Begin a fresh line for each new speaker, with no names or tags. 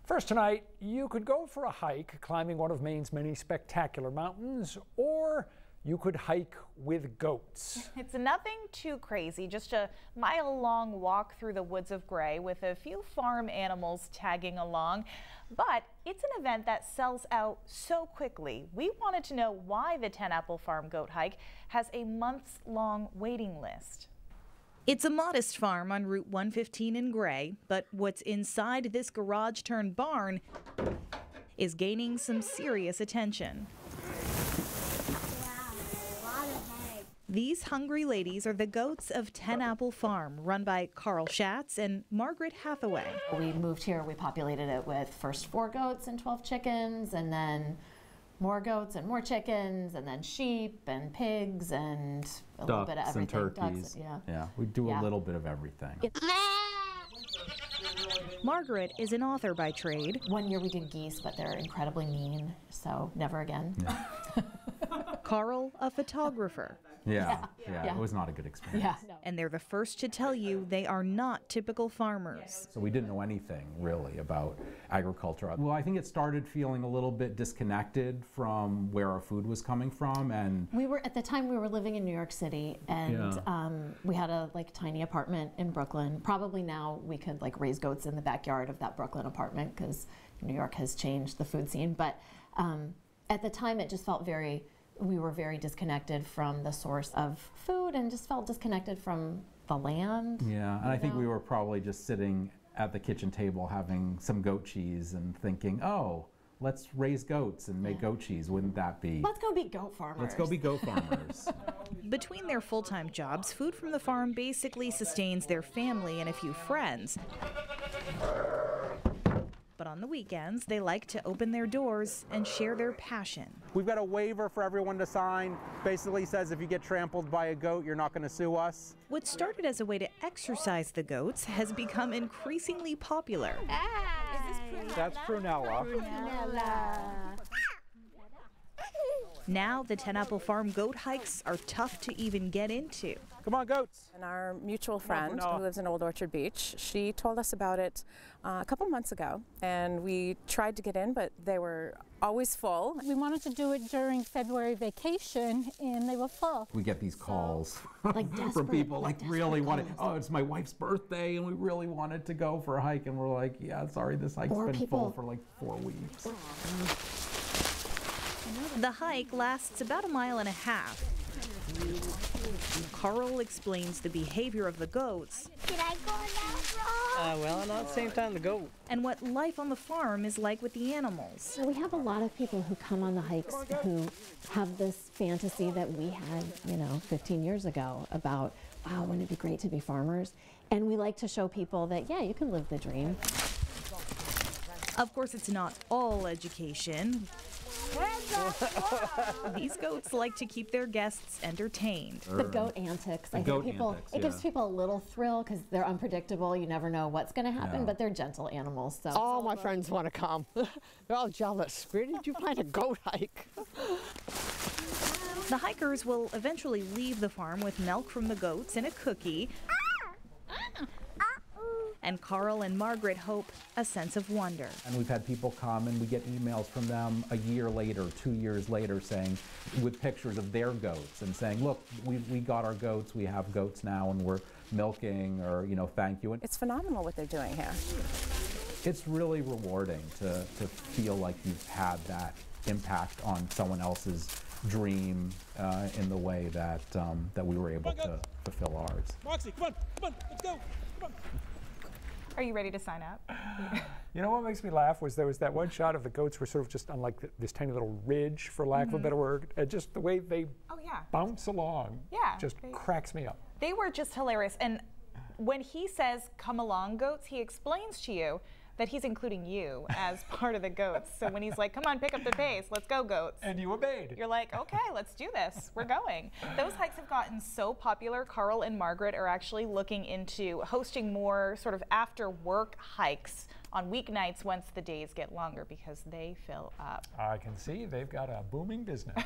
First tonight, you could go for a hike climbing one of Maine's many spectacular mountains, or you could hike with goats.
It's nothing too crazy, just a mile-long walk through the woods of Gray with a few farm animals tagging along. But it's an event that sells out so quickly. We wanted to know why the 10 Apple Farm goat hike has a months-long waiting list. It's a modest farm on Route 115 in Gray, but what's inside this garage-turned-barn is gaining some serious attention. These hungry ladies are the goats of 10 Apple Farm, run by Carl Schatz and Margaret Hathaway.
We moved here, we populated it with first 4 goats and 12 chickens, and then more goats and more chickens, and then sheep and pigs and a little bit of everything.
And turkeys.
Ducks,
yeah, we do a little bit of everything.
Margaret is an author by trade.
One year we did geese, but they're incredibly mean, so never again.
Yeah.
Carl, a photographer.
Yeah, it was not a good experience.
Yeah, no.
And they're the first to tell you they are not typical farmers.
So we didn't know anything really about agriculture. Well, I think it started feeling a little bit disconnected from where our food was coming from, and
At the time we were living in New York City, and we had a tiny apartment in Brooklyn. Probably now we could raise goats in the backyard of that Brooklyn apartment because New York has changed the food scene. But at the time it just felt we were very disconnected from the source of food and just felt disconnected from the land.
Yeah, and I think we were probably just sitting at the kitchen table having some goat cheese and thinking, oh, let's raise goats and make goat cheese. Wouldn't that be?
Let's go be goat farmers.
Let's go be goat farmers.
Between their full-time jobs, food from the farm basically sustains their family and a few friends. But on the weekends, they like to open their doors and share their passion.
We've got a waiver for everyone to sign. Basically says if you get trampled by a goat, you're not going to sue us.
What started as a way to exercise the goats has become increasingly popular.
That's Prunella.
Now the 10 Apple Farm goat hikes are tough to even get into.
Come on, goats.
And our mutual friend who lives in Old Orchard Beach, she told us about it a couple months ago, and we tried to get in, but they were always full.
We wanted to do it during February vacation, and they were full.
We get these calls
desperate,
from people really wanted,
calls.
oh, it's my wife's birthday and we really wanted to go for a hike, and we're like, yeah, sorry, this hike's been full for 4 weeks.
The hike lasts about 1.5 miles. Carl explains the behavior of the goats.
Did I go that wrong?
Well, not at the same time to go.
And what life on the farm is like with the animals.
We have a lot of people who come on the hikes who have this fantasy that we had, 15 years ago about, wow, wouldn't it be great to be farmers? And we like to show people that, yeah, you can live the dream.
Of course, it's not all education. These goats like to keep their guests entertained.
The goat antics. I think it gives people a little thrill because they're unpredictable. You never know what's going to happen, but they're gentle animals. So
all my friends want to come. They're all jealous. Where did you find a goat hike?
The hikers will eventually leave the farm with milk from the goats and a cookie. And Carl and Margaret hope a sense of wonder.
And we've had people come and we get emails from them a year later, 2 years later, saying, with pictures of their goats and saying, look, we got our goats, we have goats now and we're milking, or, thank you.
It's phenomenal what they're doing here.
It's really rewarding to feel like you've had that impact on someone else's dream in the way that we were able to fulfill ours.
Moxie, come on, let's go. Come on.
Are you ready to sign up?
You know what makes me laugh was there was that one shot of the goats were sort of just on this tiny little ridge, for lack of a better word. Just the way they bounce along just cracks me up.
They were just hilarious. And when he says, come along, goats, he explains to you that he's including you as part of the goats. So when he's like, come on, pick up the pace, let's go, goats.
And you obeyed.
You're like, okay, let's do this. We're going. Those hikes have gotten so popular, Carl and Margaret are actually looking into hosting more sort of after work hikes on weeknights once the days get longer because they fill up.
I can see they've got a booming business.